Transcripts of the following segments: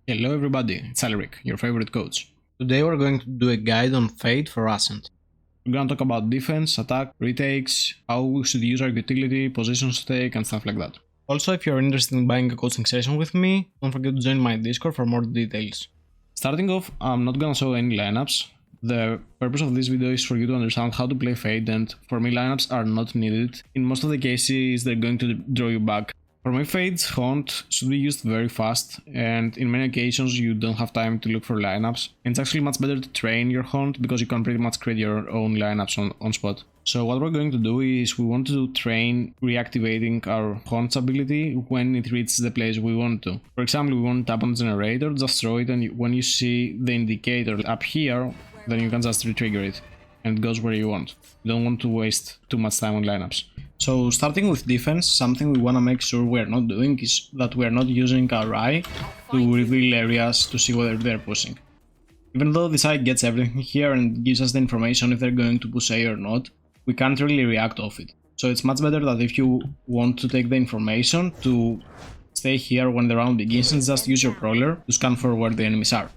Hello everybody, it's Alaric, your favorite coach. Today we're going to do a guide on FADE for ASCENT. We're going to talk about defense, attack, retakes, how we should use our utility, positions to take and stuff like that. Also, if you're interested in buying a coaching session with me, don't forget to join my Discord for more details. Starting off, I'm not gonna show any lineups. The purpose of this video is for you to understand how to play FADE, and for me lineups are not needed. In most of the cases they're going to draw you back. For my FADE's hunt should be used very fast, and in many occasions you don't have time to look for lineups. And it's actually much better to train your hunt because you can pretty much create your own lineups on spot. So what we're going to do is we want to train reactivating our hunt's ability when it reaches the place we want to. For example, we want to tap on the generator, just throw it, and when you see the indicator up here, then you can just retrigger it and it goes where you want. You don't want to waste too much time on lineups. So starting with defense, something we want to make sure we're not doing is that we're not using our eye to reveal areas to see whether they're pushing. Even though this eye gets everything here and gives us the information if they're going to push A or not, we can't really react off it. So it's much better that if you want to take the information to stay here when the round begins and just use your crawler to scan for where the enemies are.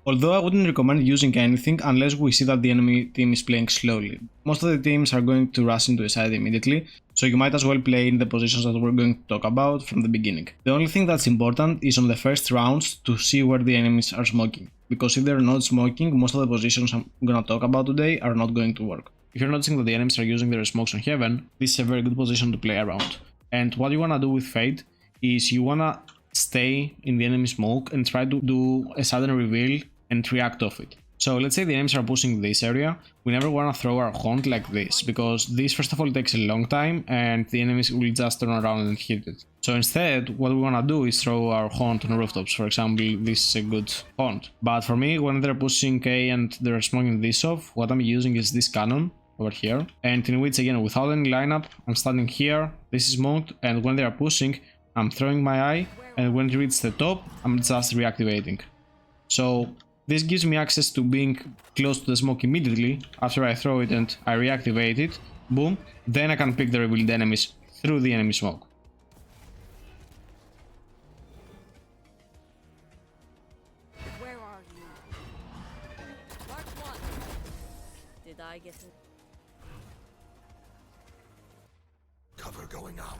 Although I wouldn't recommend using anything unless we see that the enemy team is playing slowly. Most of the teams are going to rush into a side immediately, so you might as well play in the positions that we're going to talk about from the beginning. The only thing that's important is on the first rounds to see where the enemies are smoking, because if they're not smoking, most of the positions I'm gonna talk about today are not going to work. If you're noticing that the enemies are using their smokes on heaven, this is a very good position to play around. And what you wanna do with FADE is you wanna stay in the enemy smoke and try to do a sudden reveal and react off it. So let's say the enemies are pushing this area, we never want to throw our hunt like this, because this first of all takes a long time and the enemies will just turn around and hit it. So instead, what we want to do is throw our hunt on rooftops. For example, this is a good hunt. But for me, when they're pushing A and they're smoking this off, what I'm using is this cannon over here, and in which again, without any lineup, I'm standing here, this is smoked, and when they are pushing, I'm throwing my eye, and when it reaches the top, I'm just reactivating. So this gives me access to being close to the smoke immediately after I throw it and I reactivate it, boom, then I can pick the revealed enemies through the enemy smoke. Where are you? Mark 1. Did I get it? Cover going out.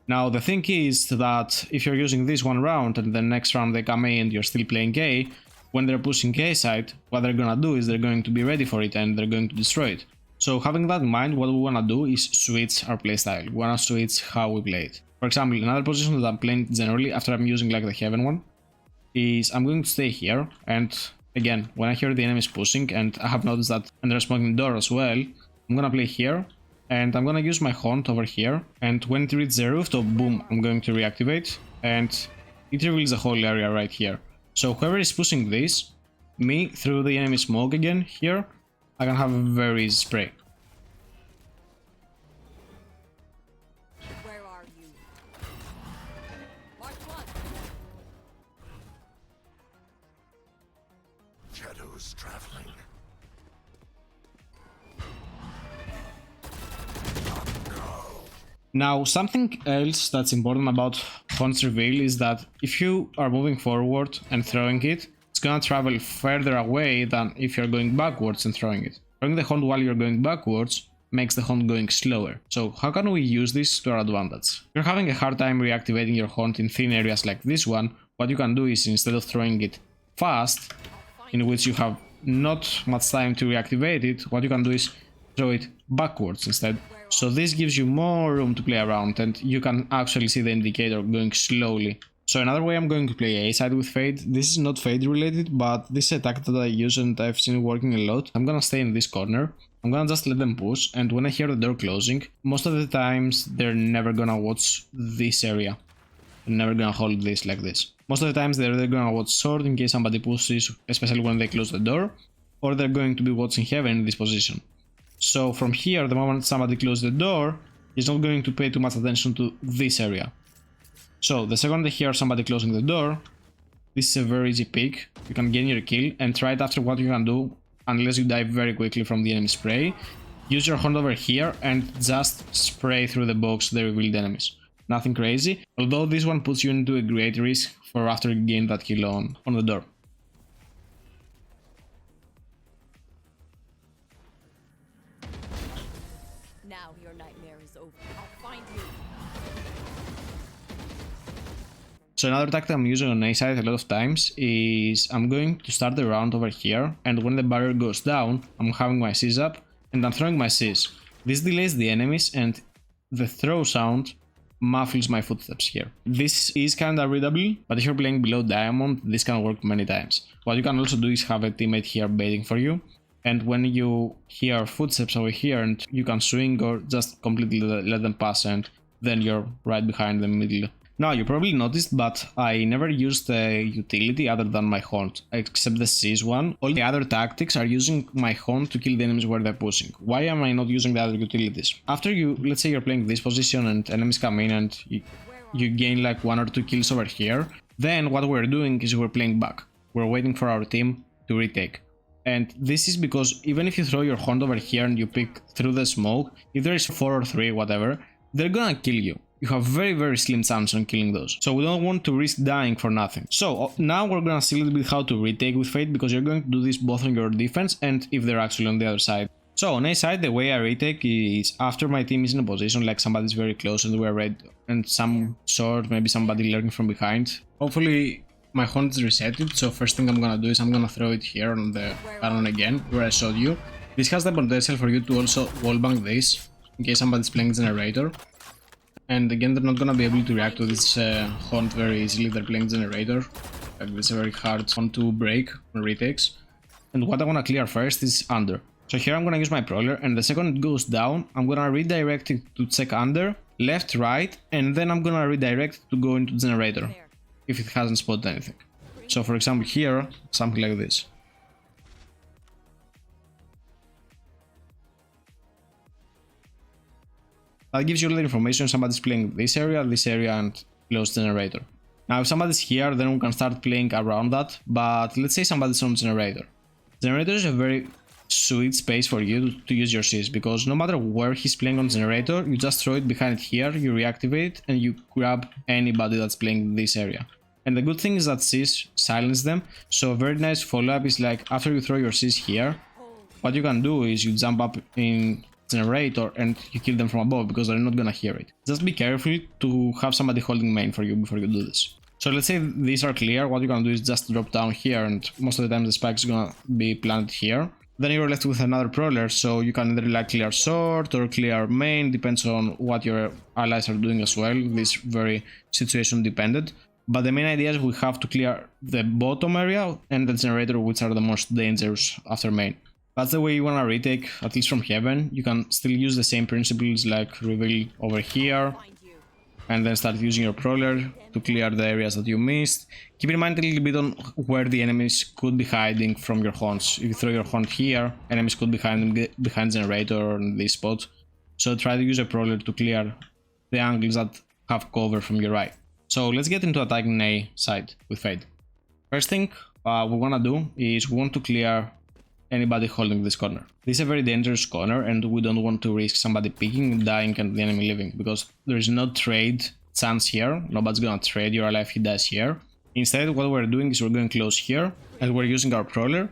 Now the thing is that if you're using this one round and the next round they come A and you're still playing A, when they're pushing A side, what they're gonna do is they're going to be ready for it and they're going to destroy it. So having that in mind, what we wanna do is switch our playstyle. We wanna switch how we play it. For example, another position that I'm playing generally after I'm using like the heaven one is I'm going to stay here, and again, when I hear the enemies pushing and I have noticed that and they're smoking the door as well, I'm gonna play here. And I'm gonna use my hunt over here, and when it reaches the rooftop, boom, I'm going to reactivate, and it reveals the whole area right here. So whoever is pushing this, me through the enemy smoke again here, I can have a very easy spray. Where are you? Mark 1. Shadows traveling. Now, something else that's important about hunt's reveal is that if you are moving forward and throwing it, it's gonna travel further away than if you're going backwards and throwing it. Throwing the hunt while you're going backwards makes the hunt going slower. So how can we use this to our advantage? If you're having a hard time reactivating your hunt in thin areas like this one, what you can do is instead of throwing it fast, in which you have not much time to reactivate it, what you can do is throw it backwards instead. So this gives you more room to play around and you can actually see the indicator going slowly. So another way I'm going to play A side with FADE, this is not FADE related, but this is a tactic that I use and I've seen working a lot. I'm gonna stay in this corner, I'm gonna just let them push, and when I hear the door closing, most of the times they're never gonna watch this area. They're never gonna hold this like this. Most of the times they're either gonna watch short in case somebody pushes, especially when they close the door, or they're going to be watching heaven in this position. So from here, the moment somebody closes the door, he's not going to pay too much attention to this area. So the second they hear somebody closing the door, this is a very easy pick. You can gain your kill, and right after what you can do, unless you die very quickly from the enemy spray, use your hunt over here and just spray through the box the revealed enemies. Nothing crazy, although this one puts you into a great risk for after you gain that kill on the door. Now your nightmare is over. I'll find you. So another tactic I'm using on A side a lot of times is I'm going to start the round over here, and when the barrier goes down, I'm having my C's up and I'm throwing my C's. This delays the enemies and the throw sound muffles my footsteps here. This is kinda readable, but if you're playing below diamond, this can work many times. What you can also do is have a teammate here baiting for you, and when you hear footsteps over here and you can swing or just completely let them pass, and then you're right behind them middle. Now, you probably noticed, but I never used a utility other than my haunt, except the C's one. All the other tactics are using my haunt to kill the enemies where they're pushing. Why am I not using the other utilities? After you, let's say you're playing this position and enemies come in and you gain like 1 or 2 kills over here, then what we're doing is we're playing back. We're waiting for our team to retake. And this is because even if you throw your haunt over here and you pick through the smoke, if there is 4 or 3, whatever, they're gonna kill you. You have very slim chance on killing those. So we don't want to risk dying for nothing. So now we're gonna see a little bit how to retake with FADE, because you're going to do this both on your defense and if they're actually on the other side. So on A side, the way I retake is after my team is in a position, like somebody's very close and we're ready, and some sort, maybe somebody lurking from behind. Hopefully my haunt is resetted, so first thing I'm gonna do is I'm gonna throw it here on the cannon again, where I showed you. This has the potential for you to also wallbang this, in case somebody's playing generator. And again, they're not gonna be able to react to this haunt very easily. They're playing generator. Like, it's a very hard one to break on retakes. And what I wanna clear first is under. So here I'm gonna use my prowler, and the second it goes down, I'm gonna redirect it to check under, left, right, and then I'm gonna redirect to go into generator if it hasn't spotted anything. So for example here, something like this. That gives you all the information. Somebody's playing this area, and close generator. Now if somebody's here, then we can start playing around that, but let's say somebody's on generator. Generator is a very sweet space for you to use your Cs, because no matter where he's playing on generator, you just throw it behind here, you reactivate it, and you grab anybody that's playing this area. And the good thing is that Cs silence them, so a very nice follow-up is like after you throw your Cs here, what you can do is you jump up in generator and you kill them from above, because they're not gonna hear it. Just be careful to have somebody holding main for you before you do this. So let's say these are clear, what you can do is just drop down here, and most of the time the spike is gonna be planted here. Then you're left with another prowler, so you can either like clear short or clear main, depends on what your allies are doing as well. This is very situation dependent. But the main idea is we have to clear the bottom area and the generator, which are the most dangerous after main. That's the way you wanna retake, at least from heaven. You can still use the same principles like reveal over here, and then start using your prowler to clear the areas that you missed. Keep in mind a little bit on where the enemies could be hiding from your haunts. If you throw your haunt here, enemies could be hiding behind generator or in this spot. So try to use a prowler to clear the angles that have cover from your right. So let's get into attacking A side with FADE. First thing we wanna do is we want to clear anybody holding this corner. This is a very dangerous corner, and we don't want to risk somebody picking, dying, and the enemy leaving, because there is no trade chance here. Nobody's gonna trade your ally if he dies here. Instead, what we're doing is we're going close here, and we're using our prowler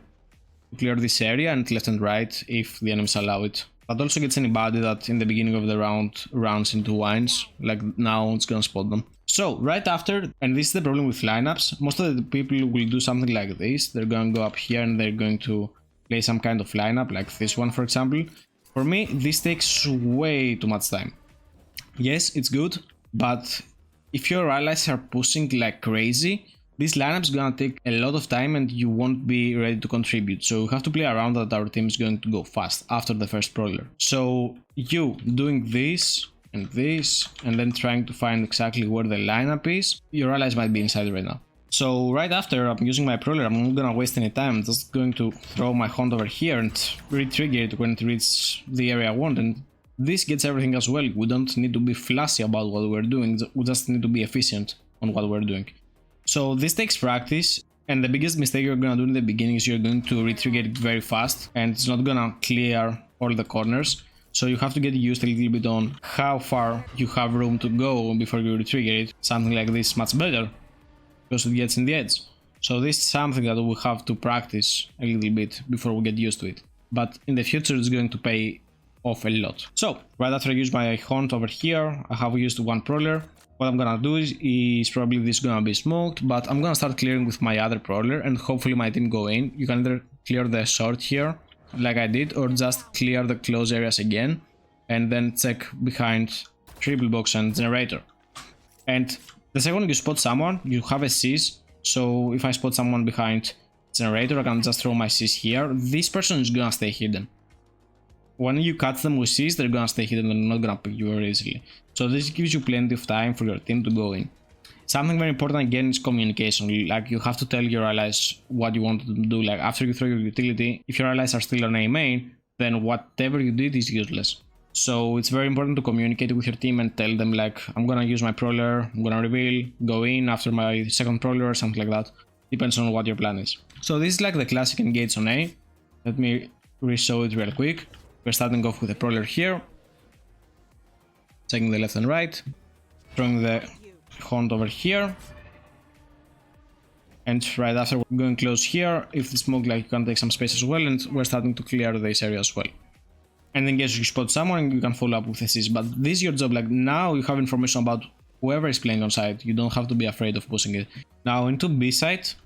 to clear this area and left and right if the enemies allow it. That also gets anybody that in the beginning of the round runs into wines, like now it's gonna spot them. So right after, and this is the problem with lineups, most of the people will do something like this. They're gonna go up here and they're going to play some kind of lineup, like this one for example. For me, this takes way too much time. Yes, it's good, but if your allies are pushing like crazy, this lineup is gonna take a lot of time and you won't be ready to contribute. So we have to play around that our team is going to go fast after the first prowler. So you doing this, and then trying to find exactly where the lineup is, your allies might be inside right now. So right after I'm using my prowler, I'm not gonna waste any time. I'm just going to throw my haunt over here and re-trigger it when it reaches the area I want. And this gets everything as well. We don't need to be flashy about what we're doing. We just need to be efficient on what we're doing. So this takes practice. And the biggest mistake you're gonna do in the beginning is you're going to re-trigger it very fast. And it's not gonna clear all the corners. So you have to get used a little bit on how far you have room to go before you retrigger it. Something like this is much better because it gets in the edge. So this is something that we have to practice a little bit before we get used to it. But in the future it's going to pay off a lot. So right after I use my hunt over here, I have used one prowler. What I'm gonna do is probably this is gonna be smoked, but I'm gonna start clearing with my other prowler and hopefully my team go in. You can either clear the short here like I did, or just clear the close areas again and then check behind triple box and generator. And the second you spot someone, you have a seize. So if I spot someone behind generator, I can just throw my seize here. This person is gonna stay hidden. When you catch them with seize, they're gonna stay hidden and they're not gonna pick you very easily. So this gives you plenty of time for your team to go in. Something very important again is communication. Like you have to tell your allies what you want to do. Like after you throw your utility, if your allies are still on A main, then whatever you did is useless. So it's very important to communicate with your team and tell them like, I'm gonna use my prowler, I'm gonna reveal, go in after my second prowler or something like that. Depends on what your plan is. So this is like the classic engage on A. Let me re-show it real quick. We're starting off with a prowler here. Checking the left and right. Throwing the hunt over here. And right after we're going close here. If the smoke, like, you can take some space as well, and we're starting to clear this area as well. And in case you spot someone, you can follow up with a seize. But this is your job. Like now you have information about whoever is playing on site. You don't have to be afraid of pushing it. Now into B site,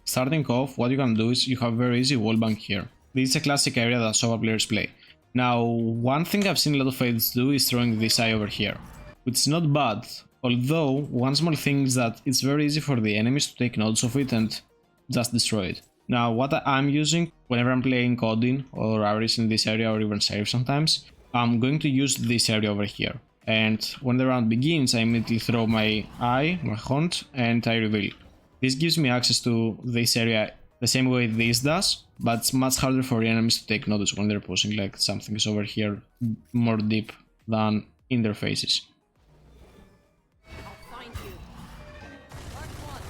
starting off, what you can do is you have very easy wallbang here. This is a classic area that Sova players play. Now, one thing I've seen a lot of FADEs do is throwing this eye over here, which is not bad. Although, one small thing is that it's very easy for the enemies to take notes of it and just destroy it. Now, what I'm using whenever I'm playing Odin or Ares in this area, or even Seraph sometimes, I'm going to use this area over here. And when the round begins, I immediately throw my eye, my hunt, and I reveal. This gives me access to this area the same way this does, but it's much harder for the enemies to take notice when they're pushing, like something is over here more deep than in their faces. I'll find you. Mark one.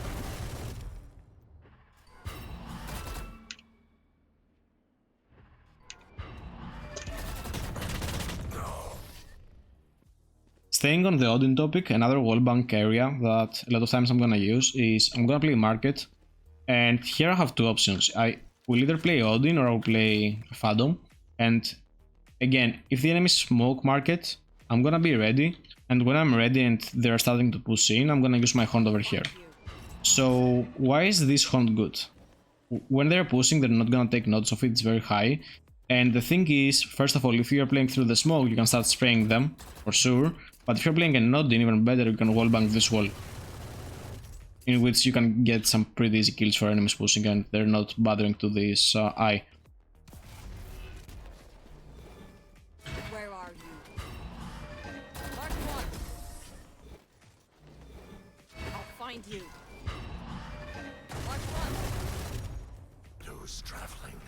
Staying on the Odin topic, another wallbang area that a lot of times I'm gonna use is I'm gonna play market. And here I have two options. I will either play Odin or I'll play Phantom. And again, if the enemies smoke market, I'm gonna be ready. And when I'm ready and they're starting to push in, I'm gonna use my hunt over here. So why is this hunt good? When they're pushing, they're not gonna take notes of it, it's very high. And the thing is, first of all, if you're playing through the smoke, you can start spraying them, for sure. But if you're playing an Odin, even better, you can wallbang this wall, in which you can get some pretty easy kills for enemies pushing and they're not bothering to this eye. Where are you? Mark one. I'll find you. Mark one. Who's traveling?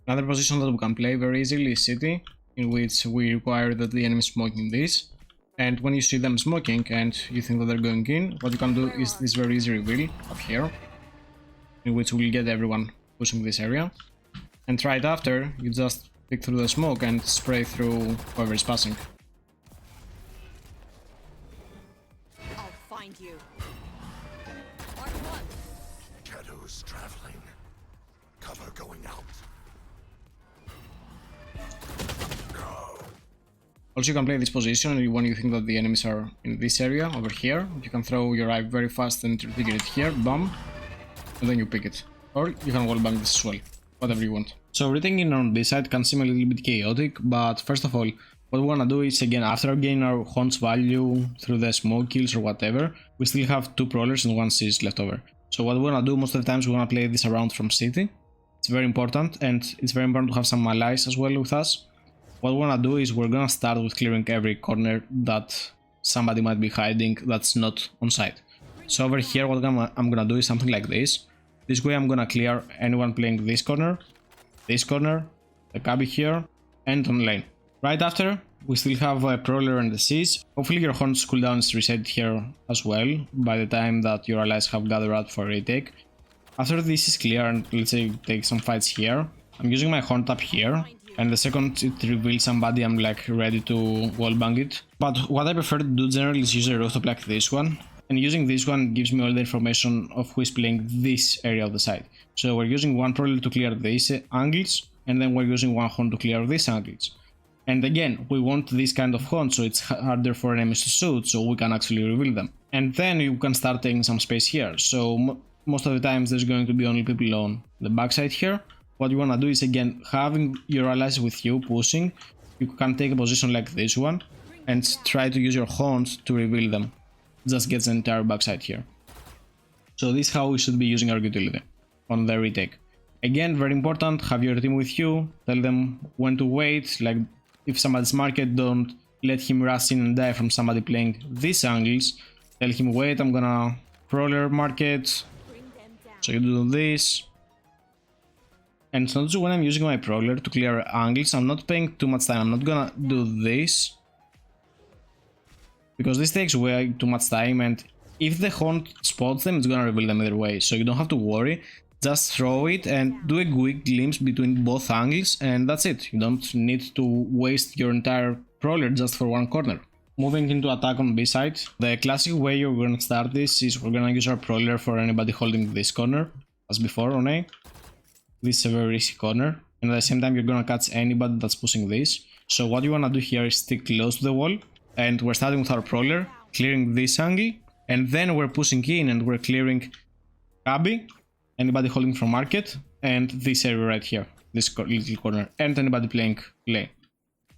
Another position that we can play very easily is City, in which we require that the enemy is smoking this. And when you see them smoking and you think that they're going in, what you can do is this very easy reveal up here, in which we'll get everyone pushing this area. And right after, you just pick through the smoke and spray through whoever is passing. I'll find you. Mark one. Shadows traveling. Cover going out. Also, you can play this position when you think that the enemies are in this area over here. You can throw your eye very fast and trigger it here, bam, and then you pick it. Or you can wallbang this as well, whatever you want. So retaking on this side can seem a little bit chaotic, but first of all, what we wanna do is, again, after getting our hunt's value through the smoke kills or whatever, we still have 2 prowlers and 1 seize left over. So what we wanna do most of the times, we wanna play this around from City. It's very important, and it's very important to have some allies as well with us. What we wanna do is we're gonna start with clearing every corner that somebody might be hiding that's not on site. So over here, what I'm gonna do is something like this. This way I'm gonna clear anyone playing this corner, the cubby here, and on lane. Right after, we still have a prowler and the seize. Hopefully your hunt's cooldown is reset here as well by the time that your allies have gathered up for retake. After this is clear and let's say take some fights here, I'm using my horn tap here, and the second it reveals somebody I'm like ready to wallbang it. But what I prefer to do generally is use a rooftop like this one, and using this one gives me all the information of who is playing this area of the site. So we're using one prowler to clear these angles, and then we're using one horn to clear these angles. And again, we want this kind of horn so it's harder for enemies to shoot, so we can actually reveal them. And then you can start taking some space here. So most of the times there's going to be only people on the backside here. What you want to do is again having your allies with you pushing. You can take a position like this one and try to use your horns to reveal them. Just gets the entire backside here. So this is how we should be using our utility on the retake. Again, very important, have your team with you, tell them when to wait, like if somebody's market, don't let him rush in and die from somebody playing these angles. Tell him wait, I'm gonna prowler market, so you do this. And it's not just when I'm using my prowler to clear angles, I'm not paying too much time, I'm not gonna do this. Because this takes way too much time, and if the horn spots them, it's gonna reveal them either way, so you don't have to worry. Just throw it and do a quick glimpse between both angles, and that's it. You don't need to waste your entire prowler just for one corner. Moving into attack on B side, the classic way you're gonna start this is we're gonna use our prowler for anybody holding this corner, as before on A. This is a very risky corner, and at the same time you're gonna catch anybody that's pushing this. So what you wanna do here is stick close to the wall, and we're starting with our prowler, clearing this angle, and then we're pushing in and we're clearing Cabby, anybody holding from market, and this area right here, this little corner, and anybody playing lane.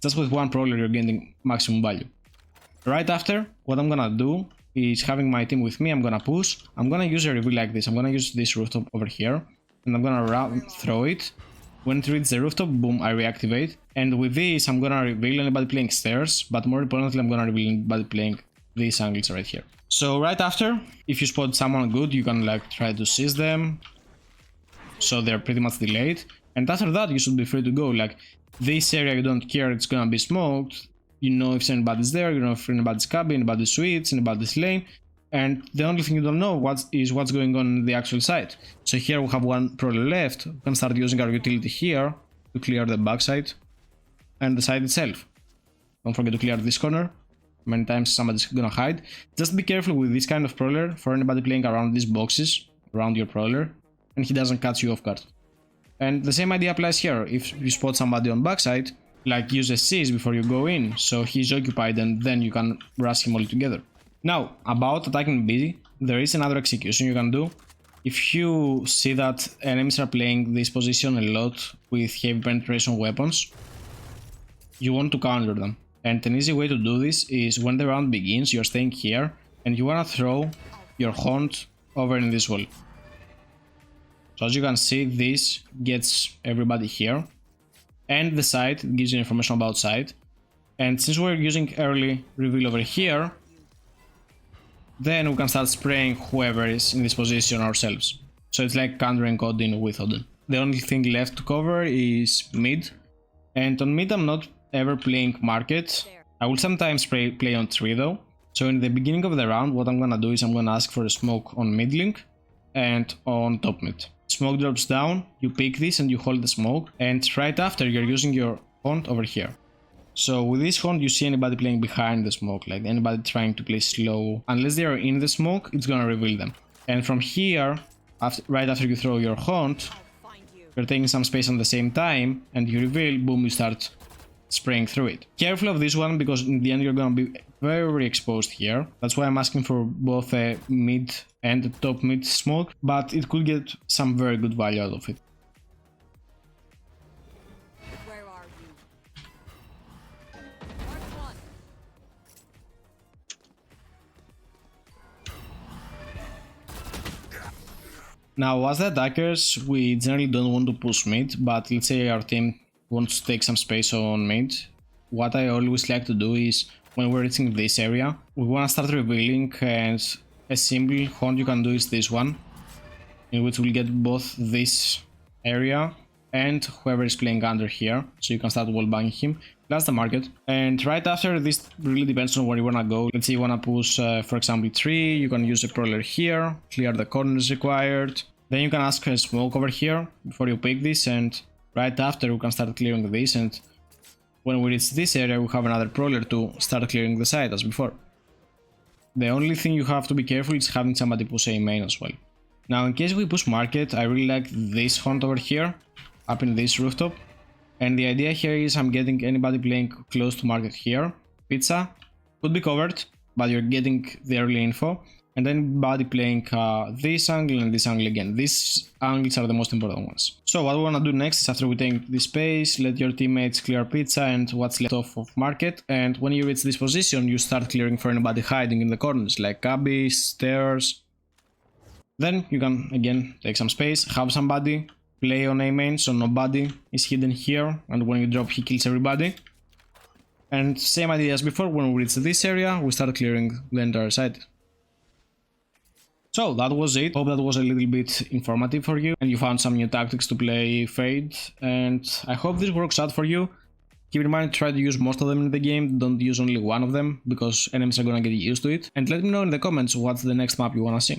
Just with one prowler you're getting maximum value. Right after, what I'm gonna do is having my team with me, I'm gonna push, I'm gonna use a reveal like this, I'm gonna use this rooftop over here, and I'm gonna throw it. When it reaches the rooftop, boom, I reactivate, and with this I'm gonna reveal anybody playing stairs, but more importantly I'm gonna reveal anybody playing these angles right here. So right after, if you spot someone good, you can like try to seize them, so they're pretty much delayed, and after that you should be free to go. Like this area you don't care, it's gonna be smoked, you know if anybody's there, you know if anybody's cabin, anybody's suites, anybody's lane, and the only thing you don't know is what's going on in the actual site. So here we have one prowler left, we can start using our utility here to clear the backside and the side itself. Don't forget to clear this corner. Many times somebody's gonna hide. Just be careful with this kind of prowler for anybody playing around these boxes, around your prowler, and he doesn't catch you off guard. And the same idea applies here. If you spot somebody on backside, like use a seize before you go in, so he's occupied and then you can rush him all together. Now, about attacking B, there is another execution you can do. If you see that enemies are playing this position a lot with heavy penetration weapons, you want to counter them. And an easy way to do this is when the round begins, you're staying here and you want to throw your haunt over in this wall. So as you can see, this gets everybody here, and the side gives you information about side. And since we're using early reveal over here, then we can start spraying whoever is in this position ourselves. So it's like countering Odin with Odin. The only thing left to cover is mid, and on mid I'm not ever playing market. I will sometimes play on tree though. So in the beginning of the round, what I'm gonna do is I'm gonna ask for a smoke on mid link and on top mid. Smoke drops down, you pick this and you hold the smoke, and right after you're using your haunt over here. So with this haunt you see anybody playing behind the smoke, like anybody trying to play slow. Unless they are in the smoke, it's gonna reveal them. And from here, right after you throw your haunt, you're taking some space on the same time, and you reveal, boom, you start spraying through it. Careful of this one, because in the end you're gonna be very exposed here. That's why I'm asking for both a mid and a top mid smoke, but it could get some very good value out of it. Where are you? Mark one. Now, as the attackers, we generally don't want to push mid, but let's say our team wants to take some space on mid. What I always like to do is, when we're reaching this area, we want to start revealing, and a simple haunt you can do is this one, in which we'll get both this area and whoever is playing under here, so you can start wallbanging him. That's the market. And right after, this really depends on where you wanna go. Let's say you wanna push, for example, 3, you can use a prowler here, clear the corners required, Then you can ask a smoke over here before you pick this, and right after we can start clearing this, and when we reach this area we have another prowler to start clearing the side as before. The only thing you have to be careful is having somebody push A main as well. Now in case we push market, I really like this hunt over here, up in this rooftop. And the idea here is I'm getting anybody playing close to market here. Pizza could be covered, but you're getting the early info. And then anybody playing this angle and this angle again. These angles are the most important ones. So what we want to do next is after we take this space, let your teammates clear pizza and what's left of market. And when you reach this position, you start clearing for anybody hiding in the corners, like cabbies, stairs. Then you can again take some space, have somebody play on A main, so nobody is hidden here, and when you drop he kills everybody. And same idea as before, when we reach this area, we start clearing the entire side. So that was it. Hope that was a little bit informative for you and you found some new tactics to play FADE, and I hope this works out for you. Keep in mind, try to use most of them in the game, don't use only one of them, because enemies are gonna get used to it. And let me know in the comments what's the next map you wanna see.